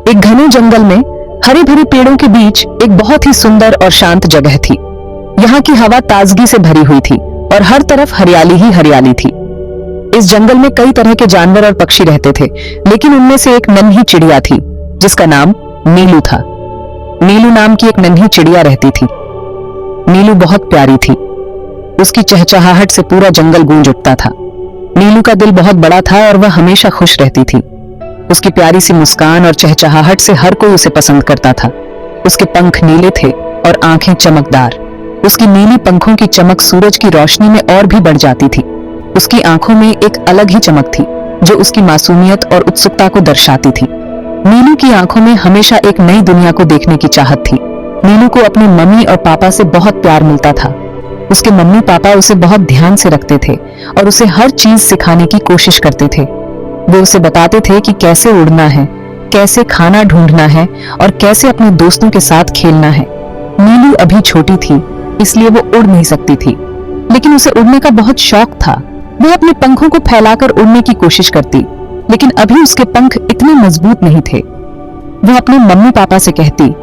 एक घने जंगल में हरे भरे पेड़ों के बीच एक बहुत ही सुंदर और शांत जगह थी। यहाँ की हवा ताजगी से भरी हुई थी और हर तरफ हरियाली ही हरियाली थी। इस जंगल में कई तरह के जानवर और पक्षी रहते थे, लेकिन उनमें से एक नन्ही चिड़िया थी जिसका नाम नीलू था। नीलू नाम की एक नन्ही चिड़िया रहती थी। नीलू बहुत प्यारी थी। उसकी चहचहाहट से पूरा जंगल गूंज उठता था। नीलू का दिल बहुत बड़ा था और वह हमेशा खुश रहती थी। उसकी प्यारी सी मुस्कान और चहचहाहट से हर कोई उसे पसंद करता था। उसके पंख नीले थे और आंखें चमकदार। उसकी नीली पंखों की चमक सूरज की रोशनी में और भी बढ़ जाती थी। उसकी आंखों में एक अलग ही चमक थी जो उसकी मासूमियत और उत्सुकता को दर्शाती थी। नीलू की आंखों में हमेशा एक नई दुनिया को देखने की चाहत थी। नीलू को अपनी मम्मी और पापा से बहुत प्यार मिलता था। उसके मम्मी पापा उसे बहुत ध्यान से रखते थे और उसे हर चीज सिखाने की कोशिश करते थे। वो उसे बताते थे कि कैसे उड़ना है, कैसे खाना ढूंढना है और कैसे अपने दोस्तों के साथ खेलना है। नीलू अभी छोटी थी, इसलिए वो उड़ नहीं सकती थी, लेकिन उसे उड़ने का बहुत शौक था। वो अपने पंखों को फैलाकर उड़ने की कोशिश करती, लेकिन अभी उसके पंख इतने मजबूत नहीं थे। वो अपने मम्मी पापा से कहती,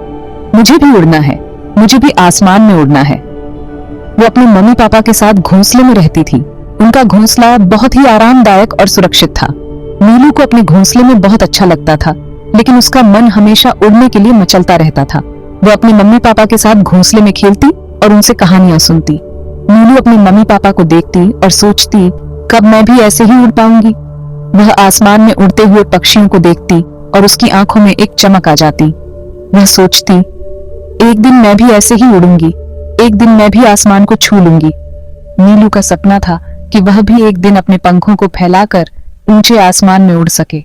मुझे भी उड़ना है, मुझे भी आसमान में उड़ना है। वो अपने मम्मी पापा के साथ घोंसले में रहती थी। उनका घोंसला बहुत ही आरामदायक और सुरक्षित था। नीलू को अपने घोंसले में बहुत अच्छा लगता था, लेकिन उसका मन हमेशा उड़ने के लिए मचलता रहता था। वो अपने मम्मी पापा के साथ घोंसले में खेलती और उनसे कहानियां सुनती। नीलू अपने मम्मी पापा को देखती और सोचती, कब मैं भी ऐसे ही उड़ पाऊंगी। वह आसमान में उड़ते हुए पक्षियों को देखती और उसकी आंखों में एक चमक आ जाती। वह सोचती, एक दिन मैं भी ऐसे ही उड़ूंगी, एक दिन मैं भी आसमान को छू लूंगी। नीलू का सपना था कि वह भी एक दिन अपने पंखों को फैलाकर ऊंचे आसमान में उड़ सके।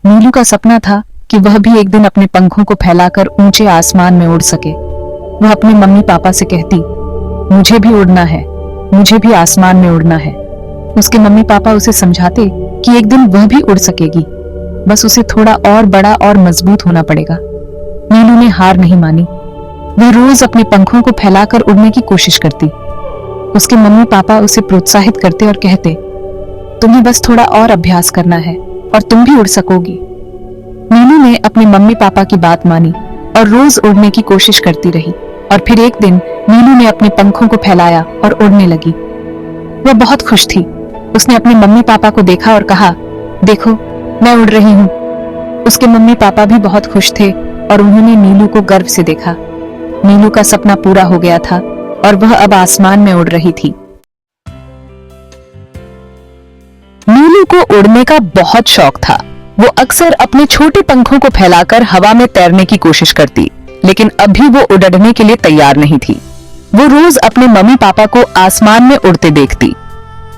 नीलू का सपना था कि वह भी एक दिन अपने पंखों को फैलाकर ऊंचे आसमान में उड़ सके। वह अपने मम्मी पापा से कहती, मुझे भी उड़ना है, मुझे भी आसमान में उड़ना है। उसके मम्मी पापा उसे समझाते कि एक दिन वह भी उड़ सकेगी, बस उसे थोड़ा और बड़ा और मजबूत होना पड़ेगा। नीलू ने हार नहीं मानी। वह रोज अपने पंखों को फैलाकर उड़ने की कोशिश करती। उसके मम्मी पापा उसे प्रोत्साहित करते और कहते, तुम्हें बस थोड़ा और अभ्यास करना है और तुम भी उड़ सकोगी। नीलू ने अपने मम्मी पापा की बात मानी और रोज उड़ने की कोशिश करती रही। और फिर एक दिन नीलू ने अपने पंखों को फैलाया और उड़ने लगी। वह बहुत खुश थी। उसने अपने मम्मी पापा को देखा और कहा, देखो मैं उड़ रही हूँ। उसके मम्मी पापा भी बहुत खुश थे और उन्होंने नीलू को गर्व से देखा। नीलू का सपना पूरा हो गया था और वह अब आसमान में उड़ रही थी। नीलू को उड़ने का बहुत शौक था। वो अक्सर अपने छोटे पंखों को फैलाकर हवा में तैरने की कोशिश करती, लेकिन अभी वो उड़ने के लिए तैयार नहीं थी। वो रोज अपने मम्मी पापा को आसमान में उड़ते देखती।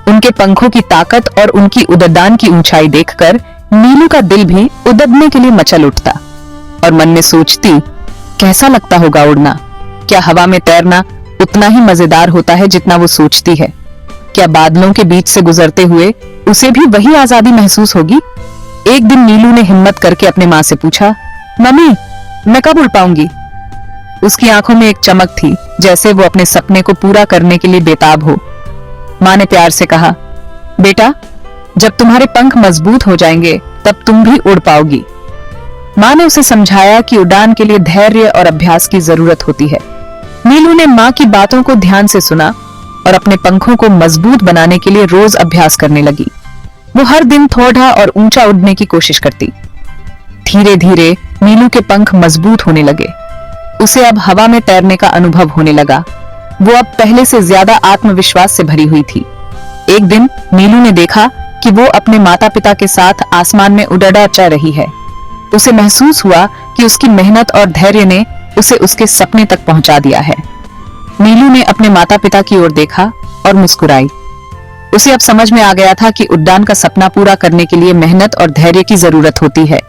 उनके पंखों की ताकत और उनकी उड़ान की ऊंचाई देखकर नीलू का दिल भी उड़ने के लिए मचल उठता और मन में सोचती, कैसा लगता होगा उड़ना? क्या हवा में तैरना उतना ही मजेदार होता है जितना वो सोचती है? क्या बादलों के बीच से गुजरते हुए उसे भी वही आजादी महसूस होगी? एक दिन नीलू ने हिम्मत करके अपने माँ से पूछा, मम्मी मैं कब उड़ पाऊंगी? उसकी आंखों में एक चमक थी, जैसे वो अपने सपने को पूरा करने के लिए बेताब हो। माँ ने प्यार से कहा, बेटा जब तुम्हारे पंख मजबूत हो जाएंगे तब तुम भी उड़ पाओगी। माँ ने उसे समझाया कि उड़ान के लिए धैर्य और अभ्यास की जरूरत होती है। नीलू ने माँ की बातों को ध्यान से सुना और अपने पंखों को मजबूत बनाने के लिए रोज अभ्यास करने लगी। वो हर दिन थोड़ा और ऊंचा उड़ने की कोशिश करती। धीरे धीरे नीलू के पंख मजबूत होने लगे। उसे अब हवा में तैरने का अनुभव होने लगा। वो अब पहले से ज्यादा आत्मविश्वास से भरी हुई थी। एक दिन नीलू ने देखा कि वो अपने माता पिता के साथ आसमान में उड़ना चाह रही है। उसे महसूस हुआ कि उसकी मेहनत और धैर्य ने उसे उसके सपने तक पहुंचा दिया है। नीलू ने अपने माता पिता की ओर देखा और मुस्कुराई। उसे अब समझ में आ गया था कि उड़ान का सपना पूरा करने के लिए मेहनत और धैर्य की जरूरत होती है,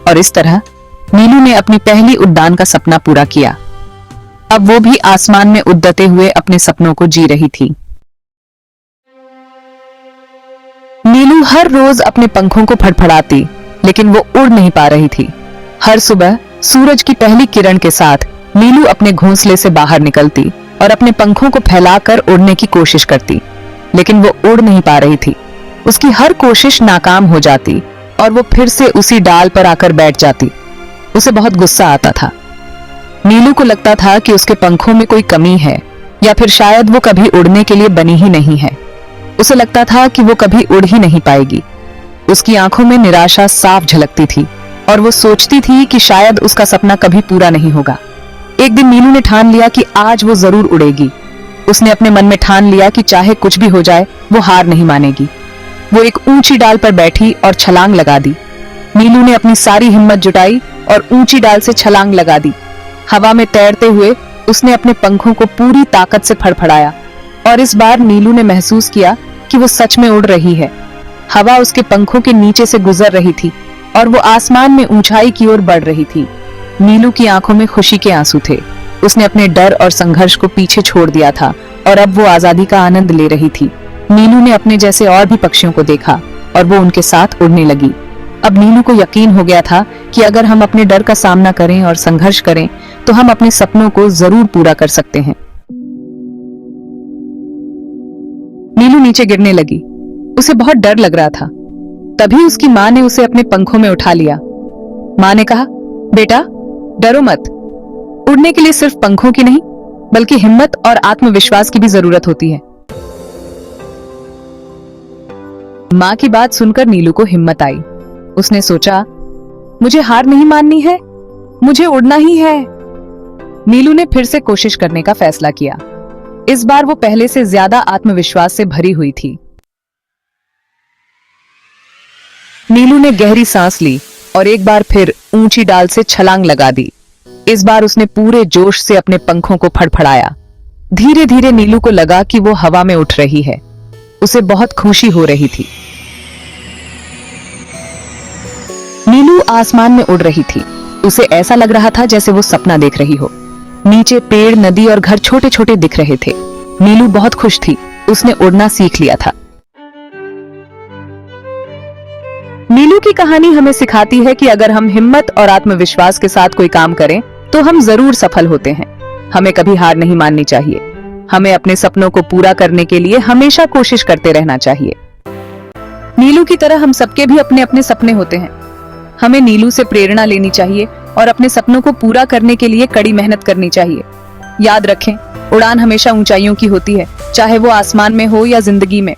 और इस तरह नीलू ने अपनी पहली उड़ान का सपना पूरा किया। अब वो भी आसमान में उड़ते हुए अपने सपनों को जी रही थी। नीलू हर रोज अपने पंखों को फड़फड़ाती, लेकिन वो उड़ नहीं पा रही थी। हर सुबह सूरज की पहली किरण के साथ नीलू अपने घोंसले से बाहर निकलती और अपने पंखों को फैलाकर उड़ने की कोशिश करती, लेकिन वो उड़ नहीं पा रही थी। उसकी हर कोशिश नाकाम हो जाती और वो फिर से उसी डाल पर आकर बैठ जाती। उसे बहुत गुस्सा आता था। नीलू को लगता था कि उसके पंखों में कोई कमी है या फिर शायद वो कभी उड़ने के लिए बनी ही नहीं है। उसे लगता था कि वो कभी उड़ ही नहीं पाएगी। उसकी आंखों में निराशा साफ झलकती थी और वो सोचती थी कि शायद उसका सपना कभी पूरा नहीं होगा। एक दिन नीलू ने ठान लिया कि आज वो जरूर उड़ेगी। उसने अपने मन में ठान लिया कि चाहे कुछ भी हो जाए वो हार नहीं मानेगी। वो एक ऊंची डाल पर बैठी और छलांग लगा दी। नीलू ने अपनी सारी हिम्मत जुटाई और ऊंची डाल से छलांग लगा दी। हवा में तैरते हुए उसने अपने पंखों को पूरी ताकत से फड़फड़ाया और इस बार नीलू ने महसूस किया कि वो सच में उड़ रही है। हवा उसके पंखों के नीचे से गुजर रही थी और वो आसमान में ऊंचाई की ओर बढ़ रही थी। नीलू की आंखों में खुशी के आंसू थे। उसने अपने डर और संघर्ष को पीछे छोड़ दिया था और अब वो आजादी का आनंद ले रही थी। नीलू ने अपने जैसे और भी पक्षियों को देखा और वो उनके साथ उड़ने लगी। अब नीलू को यकीन हो गया था कि अगर हम अपने डर का सामना करें और संघर्ष करें तो हम अपने सपनों को जरूर पूरा कर सकते हैं। नीलू नीचे गिरने लगी। उसे बहुत डर लग रहा था। तभी उसकी माँ ने उसे अपने पंखों में उठा लिया। माँ ने कहा, बेटा डरो मत, उड़ने के लिए सिर्फ पंखों की नहीं बल्कि हिम्मत और आत्मविश्वास की भी जरूरत होती है। माँ की बात सुनकर नीलू को हिम्मत आई। उसने सोचा, मुझे हार नहीं माननी है, मुझे उड़ना ही है। नीलू ने फिर से कोशिश करने का फैसला किया। इस बार वो पहले से ज्यादा आत्मविश्वास से भरी हुई थी। नीलू ने गहरी सांस ली और एक बार फिर ऊंची डाल से छलांग लगा दी। इस बार उसने पूरे जोश से अपने पंखों को फड़फड़ाया। धीरे धीरे नीलू को लगा कि वो हवा में उठ रही है। उसे बहुत खुशी हो रही थी। नीलू आसमान में उड़ रही थी। उसे ऐसा लग रहा था जैसे वो सपना देख रही हो। नीचे पेड़, नदी और घर छोटे छोटे दिख रहे थे। नीलू बहुत खुश थी। उसने उड़ना सीख लिया था। नीलू की कहानी हमें सिखाती है कि अगर हम हिम्मत और आत्मविश्वास के साथ कोई काम करें तो हम जरूर सफल होते हैं। हमें कभी हार नहीं माननी चाहिए। हमें अपने सपनों को पूरा करने के लिए हमेशा कोशिश करते रहना चाहिए। नीलू की तरह हम सबके भी अपने अपने सपने होते हैं। हमें नीलू से प्रेरणा लेनी चाहिए और अपने सपनों को पूरा करने के लिए कड़ी मेहनत करनी चाहिए। याद रखें, उड़ान हमेशा ऊंचाइयों की होती है, चाहे वो आसमान में हो या जिंदगी में।